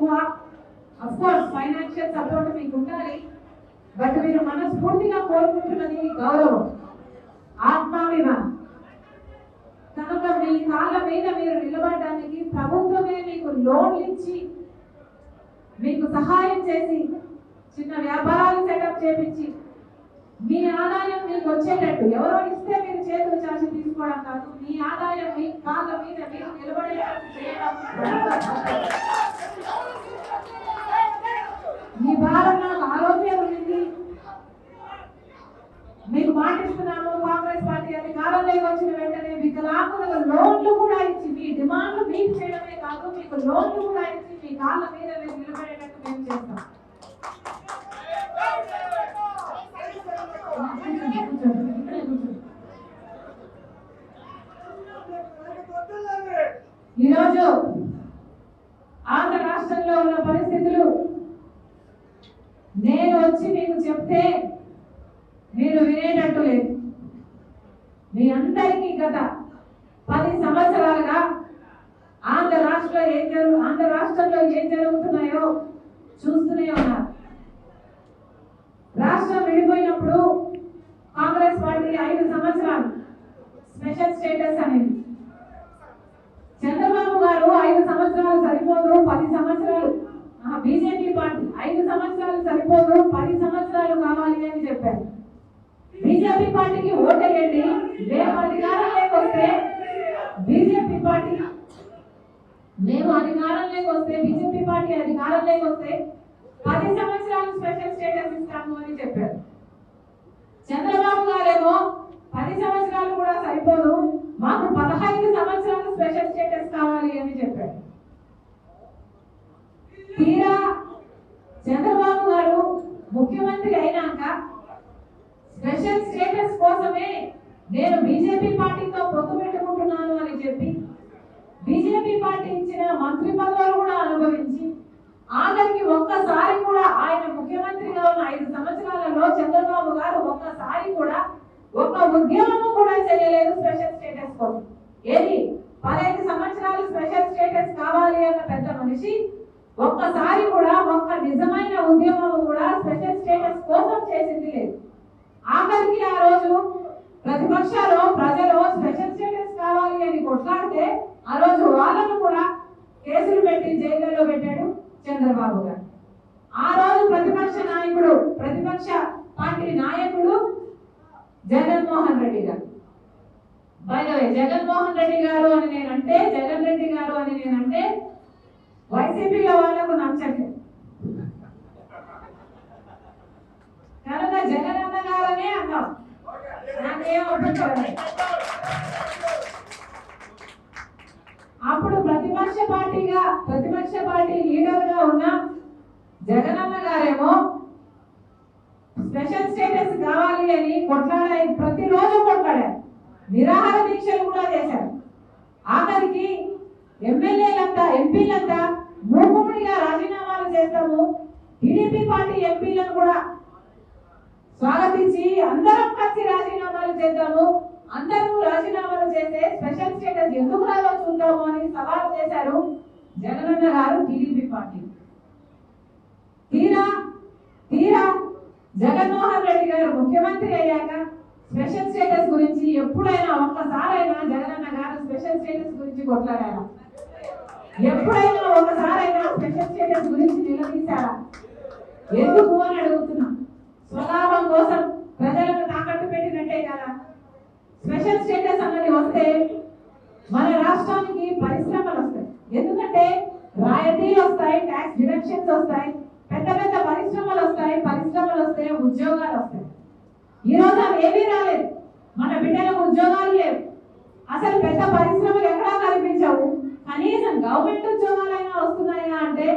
ఎక్కువ. Of course financial support మీకు ఉండాలి, బట్ మీరు మనస్ఫూర్తిగా కోరుకుంటున్నది గౌరవం, ఆత్మాభిమానం. కనుక మీ కాళ్ళ మీద మీరు నిలబడడానికి ప్రభుత్వమే మీకు లోన్లు ఇచ్చి మీకు సహాయం చేసి చిన్న వ్యాపారాలు సెటప్ చేపించి మీ ఆదాయం మీకు వచ్చేటట్టు, ఎవరో ఇస్తే మీరు చేతులు చాచి తీసుకోవడం కాదు, మీ ఆదాయం మీ కాళ్ళ మీద మీరు నిలబడేటట్టు చేయడం మీ భారం. నాకు ఆరోగ్యం ఉంది, మీకు మాటిస్తున్నాను. కాంగ్రెస్ పార్టీ అధికారంలోకి వచ్చిన వెంటనే వికలాంగులకు లోన్లు కూడా ఇచ్చి మీ డిమాండ్లు మీకు చేయడమే కాదు, మీకు లోన్లు కూడా ఇచ్చి మీ కాళ్ళ మీద మీరు నిలబడేటట్టు మేము చేస్తాం. ఈరోజు ఆంధ్ర రాష్ట్రంలో ఉన్న పరిస్థితులు నేను వచ్చి మీకు చెప్తే మీరు వినేటట్టు లేదు. మీ అందరికీ గత 10 సంవత్సరాలుగా ఆంధ్ర రాష్ట్రంలో ఏం జరుగుతున్నాయో చూస్తూనే ఉన్నారు. రాష్ట్రం విడిపోయినప్పుడు కాంగ్రెస్ పార్టీ 5 సంవత్సరాలు స్పెషల్ స్టేటస్ అనేది, చంద్రబాబు గారు 5 సంవత్సరాలు సరిపోదు 10 సంవత్సరాలు, బీజేపీ పార్టీ 5 సంవత్సరాలు సరిపోదు 10 సంవత్సరాలు కావాలి అని చెప్పారు. బీజేపీ పార్టీకి ఓటేయండి, మేము అధికారంలోకి వస్తే బీజేపీ పార్టీ మేము అధికారంలోకి వస్తే బీజేపీ పార్టీ అధికారంలోకి వస్తే 10 సంవత్సరాలు స్పెషల్ స్టేటస్ ఇస్తాము అని చెప్పారు. చంద్రబాబు గారేమో 10 సంవత్సరాలు కూడా సరిపోదు, మాకు 15 సంవత్సరాలు స్పెషల్ స్టేటస్ కావాలి అని చెప్పారు. తీరా చంద్రబాబు గారు ముఖ్యమంత్రి అయినాక స్పెషల్ స్టేటస్ కోసమే నేను బీజేపీ పార్టీతో పొత్తు పెట్టుకుంటున్నాను అని చెప్పి బీజేపీ పార్టీ ఇచ్చిన మంత్రి పదవులు కూడా అనుభవించి ఆఖరికి ఒక్కసారి కూడా ఆయన ముఖ్యమంత్రిగా ఉన్న 5 సంవత్సరాలలో చంద్రబాబు గారు ఒక్కసారి కూడా ఒక్క ఉద్యమం కూడా చేయలేదు స్పెషల్ స్టేటస్ కోసం. ఏది 15 సంవత్సరాలు స్పెషల్ స్టేటస్ కావాలి అన్న పెద్ద మనిషి ఒక్కసారి కూడా ఒక్క నిజమైన ఉద్యమం కూడా స్పెషల్ స్టేటస్ కోసం చేసింది లేదు. ఆఖరికి ఆ రోజు ప్రతిపక్షాలు ప్రజలు స్పెషల్ స్టేటస్ కావాలి అని కొట్లాడితే ఆ రోజు వాళ్ళను కూడా కేసులు పెట్టి జైల్లో పెట్టాడు చంద్రబాబు గారు. ఆ రోజు ప్రతిపక్ష పార్టీ నాయకుడు జగన్మోహన్ రెడ్డి గారు. By the way, Jaganmohan Reddy గారు అని నేనంటే, జగన్ రెడ్డి గారు అని నేనంటే వైసీపీలో వాళ్ళకు నచ్చట్లేదు కనుక జగనన్న గారనే అన్నాం. నాకేం అర్థం. అప్పుడు ప్రతిపక్ష పార్టీ లీడర్ గా ఉన్న జగనన్న గారేమో స్పెషల్ స్టేటస్ కావాలి అని ప్రతిరోజు కొట్లాడారు, నిరాహార దీక్షలు కూడా చేశారు. ఆఖరికి ఎమ్మెల్యేలంతా ఎంపీలంతా మూకుమ్మడిగా రాజీనామాలు చేస్తాము, టీడీపీ పార్టీ ఎంపీలను కూడా స్వాగతించి అందరం కలిసి రాజీనామాలు చేద్దాము, అందరూ రాజీనామాలు చేస్తే స్పెషల్ స్టేటస్ ఎందుకు రాదో చూద్దాము అని సవాల్ చేశారు జగనన్న గారు టీడీపీ పార్టీ. తీరా జగన్మోహన్ రెడ్డి గారు ముఖ్యమంత్రి అయ్యాక స్పెషల్ స్టేటస్ గురించి ఎప్పుడైనా ఒక్కసారైనా జగనన్న గారు స్పెషల్ స్టేటస్ గురించి కొట్లాడారా? ఎప్పుడైనా ఒకసారైనా స్పెషల్ స్టేటస్ గురించి నిలదీశారా? ఎందుకు అని అడుగుతున్నా. స్వలాభం కోసం ప్రజలను తాకట్టు పెట్టినట్టే కదా. స్పెషల్ స్టేటస్ అన్నది వస్తే మన రాష్ట్రానికి పరిశ్రమలు వస్తాయి, ఎందుకంటే రాయితీలు వస్తాయి, ట్యాక్స్ డిడక్షన్స్ వస్తాయి, పెద్ద పెద్ద పరిశ్రమలు వస్తాయి, పరిశ్రమలు వస్తే ఉద్యోగాలు వస్తాయి. ఈ రోజు అవి ఏమీ రాలేదు, మన బిడ్డలకు ఉద్యోగాలు లేవు, అసలు పెద్ద పరిశ్రమలు ఎక్కడా కనిపించవు. కనీసం గవర్నమెంట్ ఉద్యోగాలైనా వస్తున్నాయా అంటే